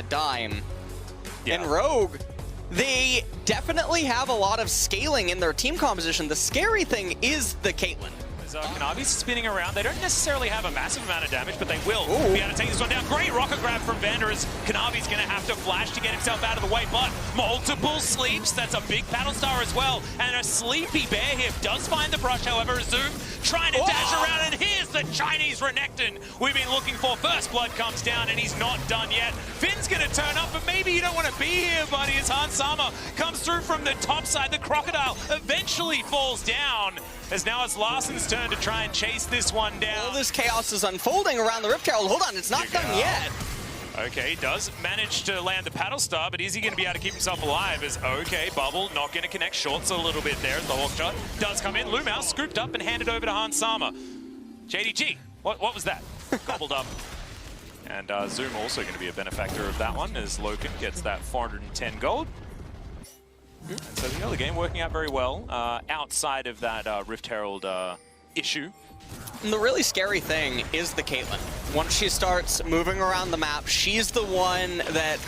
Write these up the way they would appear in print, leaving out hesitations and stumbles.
a dime. And Rogue, they definitely have a lot of scaling in their team composition. The scary thing is the Caitlyn. Kanavi's spinning around. They don't necessarily have a massive amount of damage, but they will be able to take this one down. Great rocket grab from Vander as Kanavi's going to have to flash to get himself out of the way, but multiple sleeps. That's a big battle star as well. And a sleepy bear hip does find the brush, however. Zoom trying to dash around, and here's the Chinese Renekton we've been looking for. First blood comes down, and he's not done yet. Finn's going to turn up, but maybe you don't want to be here, buddy, as Hans Sama comes through from the top side. The Crocodile eventually falls down, as now it's Larsen's turn to try and chase this one down. All this chaos is unfolding around the Rift Herald. Hold on, it's not done yet. Okay, does manage to land the paddle star, but is he going to be able to keep himself alive? As okay, Bubble not going to connect. Shorts a little bit there as the Hawk Shot does come in. Lumau scooped up and handed over to Hans Sama. JDG, what was that? Gobbled up. And Zoom also going to be a benefactor of that one as Loken gets that 410 gold. And so the early game working out very well outside of that Rift Herald issue. And the really scary thing is the Caitlyn. Once she starts moving around the map, she's the one that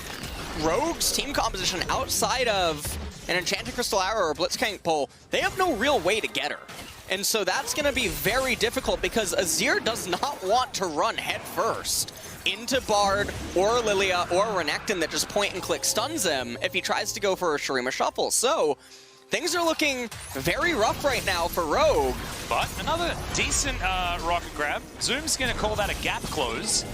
Rogue's team composition outside of an Enchanted Crystal Arrow or Blitzcrank pull, they have no real way to get her. And so that's going to be very difficult because Azir does not want to run head first into Bard or Lilia or Renekton that just point and click stuns him if he tries to go for a Shurima Shuffle. So things are looking very rough right now for Rogue. But another decent rocket grab. Zoom's going to call that a gap close.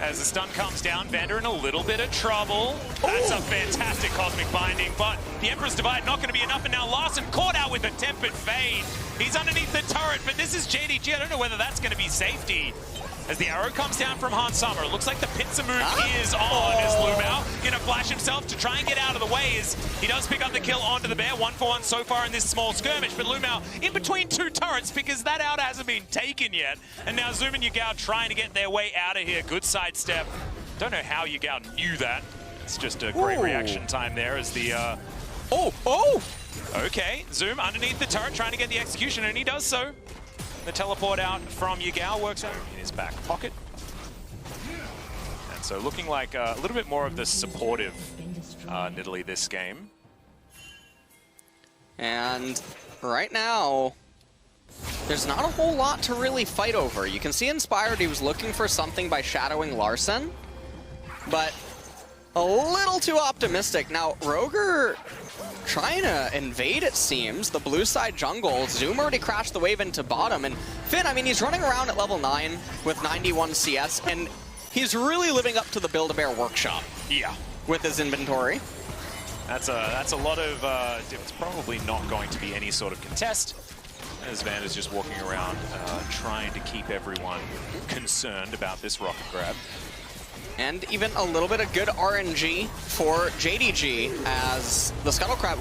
As the stun comes down, Vander in a little bit of trouble. That's a fantastic Cosmic Binding, but the Emperor's Divide not going to be enough, and now Larsen caught out with a Tempered Fade. He's underneath the turret, but this is JDG. I don't know whether that's going to be safety. As the arrow comes down from Hans Sama, it looks like the pincer move is on as Lumau going to flash himself to try and get out of the way as he does pick up the kill onto the bear. 1-for-1 so far in this small skirmish, but Lumau in between two turrets because that out hasn't been taken yet. And now Zoom and Yagao trying to get their way out of here. Good sidestep. Don't know how Yagao knew that. It's just a great reaction time there as the... Okay, Zoom underneath the turret trying to get the execution, and he does so. The teleport out from Yagao works out in his back pocket. And so looking like a little bit more of the supportive Nidalee this game. And right now, there's not a whole lot to really fight over. You can see Inspired, he was looking for something by shadowing Larsen, but a little too optimistic. Now, Roger trying to invade, it seems, the blue side jungle. Zoom already crashed the wave into bottom, and Finn, I mean, he's running around at level 9 with 91 CS, and he's really living up to the Build-A-Bear workshop. Yeah. With his inventory. That's a lot of, it's probably not going to be any sort of contest, as Van is just walking around trying to keep everyone concerned about this rocket grab. And even a little bit of good RNG for JDG as the Scuttle Crab,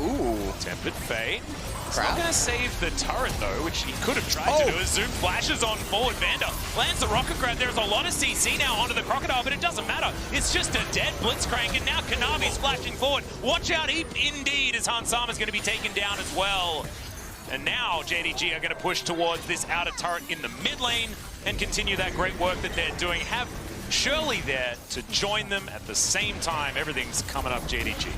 Tempered Fate. He's not going to save the turret though, which he could have tried to do as Zoom flashes on forward. Vander lands the rocket grab. There's a lot of CC now onto the Crocodile, but it doesn't matter. It's just a dead Blitzcrank, and now Kanavi's flashing forward. Watch out, indeed, as Hans Sama's going to be taken down as well. And now JDG are going to push towards this outer turret in the mid lane and continue that great work that they're doing. Have Shirley there to join them at the same time. Everything's coming up JDG.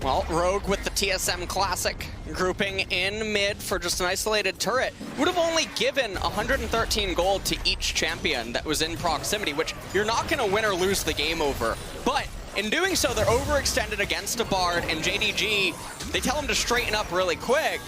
Well, Rogue with the TSM Classic grouping in mid for just an isolated turret would have only given 113 gold to each champion that was in proximity, which you're not going to win or lose the game over. But in doing so, they're overextended against a Bard, and JDG, they tell him to straighten up really quick.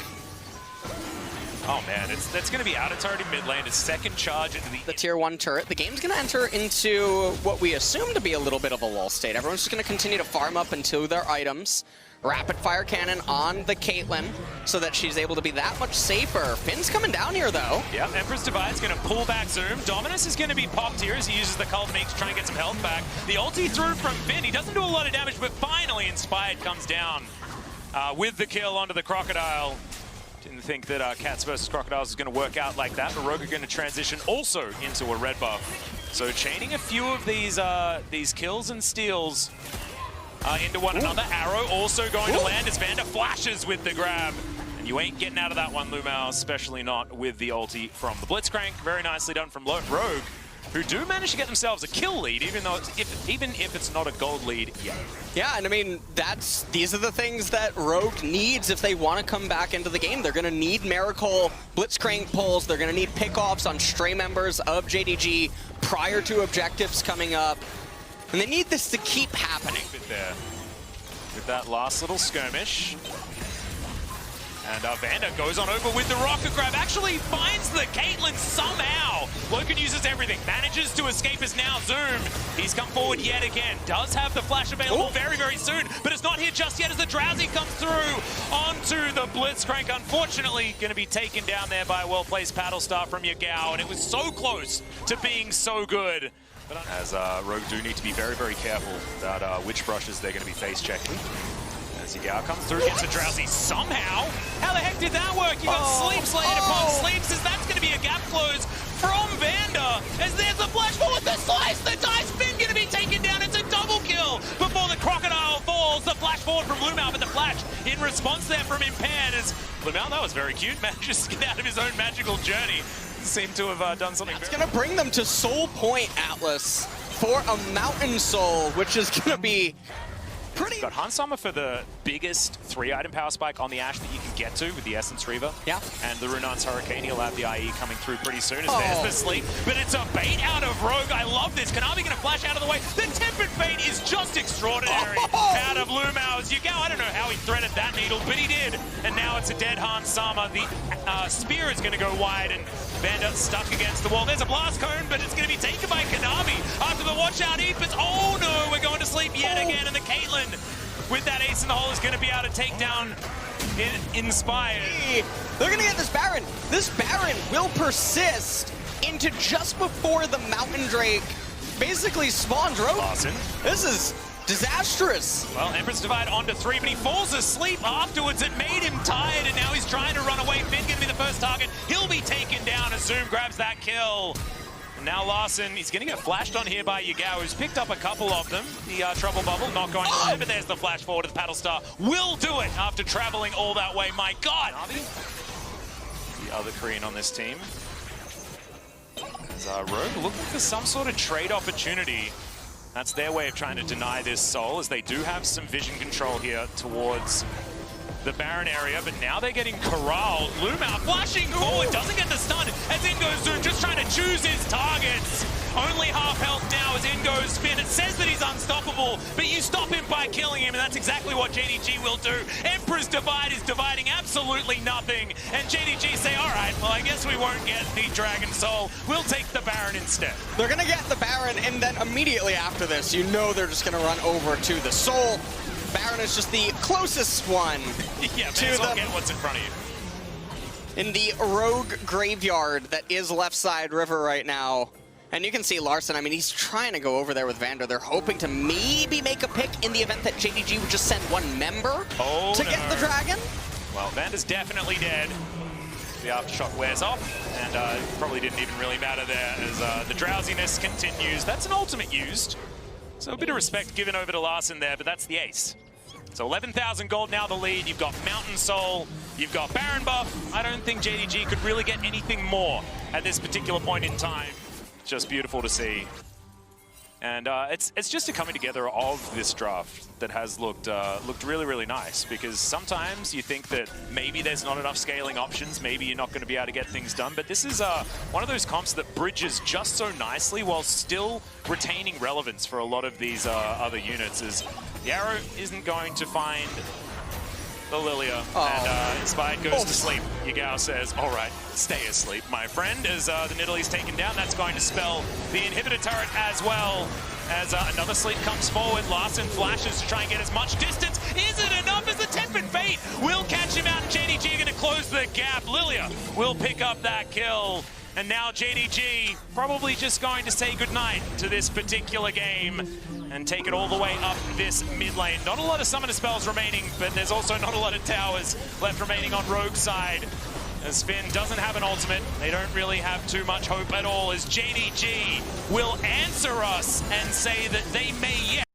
Oh man, that's going to be out of turret in mid lane. His second charge into the tier 1 turret. The game's going to enter into what we assume to be a little bit of a lull state. Everyone's just going to continue to farm up into their items. Rapid fire cannon on the Caitlyn so that she's able to be that much safer. Finn's coming down here though. Yeah, Emperor's Divide's going to pull back Zoom. Dominus is going to be popped here as he uses the Culminate to try and get some health back. The ulti through from Finn. He doesn't do a lot of damage, but finally Inspired comes down with the kill onto the Crocodile. Didn't think that Cats versus Crocodiles is going to work out like that, but Rogue are going to transition also into a red buff. So chaining a few of these kills and steals into one another. Arrow also going to land as Vander flashes with the grab. And you ain't getting out of that one, Lumau, especially not with the ulti from the Blitzcrank. Very nicely done from Rogue. who do manage to get themselves a kill lead, even if it's not a gold lead yet. Yeah, and I mean, these are the things that Rogue needs if they want to come back into the game. They're going to need Miracle Blitzcrank pulls. They're going to need pickoffs on stray members of JDG prior to objectives coming up. And they need this to keep happening. There with that last little skirmish. And Vander goes on over with the rocket grab, actually finds the Caitlyn somehow. Logan uses everything, manages to escape as now Zoom. He's come forward yet again, does have the flash available very, very soon, but it's not here just yet as the Drowsy comes through onto the Blitzcrank. Unfortunately, going to be taken down there by a well-placed paddle star from Yagao, and it was so close to being so good. As Rogue do need to be very, very careful about which brushes they're going to be face checking. As Yagao comes through, gets a Drowsy somehow. How the heck did that work? You got Sleeps laid upon Sleeps, as that's going to be a gap close from Vander. As there's a flash forward, the slice, the dice spin going to be taken down. It's a double kill before the Crocodile falls. The flash forward from Lumao, but the flash in response there from Impaired as Lumao, that was very cute, manages to get out of his own magical journey. Seemed to have done something. It's going to bring them to Soul Point, Atlas, for a Mountain Soul, which is going to be pretty... Got Hansama for the biggest 3-item power spike on the Ashe that you can get to with the Essence Reaver. Yeah. And the Runar's Hurricane, he'll have the IE coming through pretty soon as there's the sleep. But it's a bait out of Rogue. I love this. Kanavi going to flash out of the way. The Tempered Fate is just extraordinary out of Lumao. As Yagao, I don't know how he threaded that needle, but he did. And now it's a dead Hansama. The spear is going to go wide, and Vander stuck against the wall. There's a blast cone, but it's going to be taken by Kanavi after the watch out Eve. Oh no, we're going to sleep yet again, and the Caitlyn with that ace in the hole is going to be able to take down Inspired. They're going to get this Baron. This Baron will persist into just before the Mountain Drake basically spawns Rogue. Lawson. This is disastrous. Well, Empress Divide onto 3, but he falls asleep afterwards. It made him tired, and now he's trying to run away. Finn going to be the first target. He'll be taken down as Zoom grabs that kill. And now Larson, he's going to get flashed on here by Yagao, who's picked up a couple of them. The Trouble Bubble not going to land, but there's the flash forward to the Paddle Star. Will do it after traveling all that way. My God! The other Korean on this team. As Rogue looking for some sort of trade opportunity. That's their way of trying to deny this soul, as they do have some vision control here towards the Baron area, but now they're getting corralled. Lumao flashing forward, doesn't get the stun, as in goes Zoom, just trying to choose his targets. Only half health now as in goes Spin. It says that he's unstoppable, but you stop him by killing him, and that's exactly what JDG will do. Emperor's Divide is dividing absolutely nothing, and JDG say, all right, well, I guess we won't get the Dragon Soul. We'll take the Baron instead. They're going to get the Baron, and then immediately after this, you know they're just going to run over to the Soul. Baron is just the closest one yeah, to well get what's in front of you. In the Rogue graveyard that is left side river right now. And you can see Larson, I mean, he's trying to go over there with Vander. They're hoping to maybe make a pick in the event that JDG would just send one member to get the dragon. Well, Vander's definitely dead. The aftershock wears off, and probably didn't even really matter there as the drowsiness continues. That's an ultimate used. So a bit of respect given over to Larson there, but that's the ace. So 11,000 gold now the lead. You've got Mountain Soul, you've got Baron buff. I don't think JDG could really get anything more at this particular point in time. Just beautiful to see. And it's just a coming together of this draft that has looked really, really nice, because sometimes you think that maybe there's not enough scaling options, maybe you're not going to be able to get things done, but this is one of those comps that bridges just so nicely while still retaining relevance for a lot of these other units, as the Arrow isn't going to find the Lilia, and Inspired goes to sleep. Yagao says, all right, stay asleep, my friend, as the Nidalee's taken down. That's going to spell the inhibitor turret as well, as another sleep comes forward. Larson flashes to try and get as much distance. Is it enough as the Tempered Fate will catch him out, and JDG are going to close the gap. Lilia will pick up that kill. And now JDG probably just going to say goodnight to this particular game and take it all the way up this mid lane. Not a lot of summoner spells remaining, but there's also not a lot of towers left remaining on Rogue's side. As Finn doesn't have an ultimate, they don't really have too much hope at all, as JDG will answer us and say that they may yet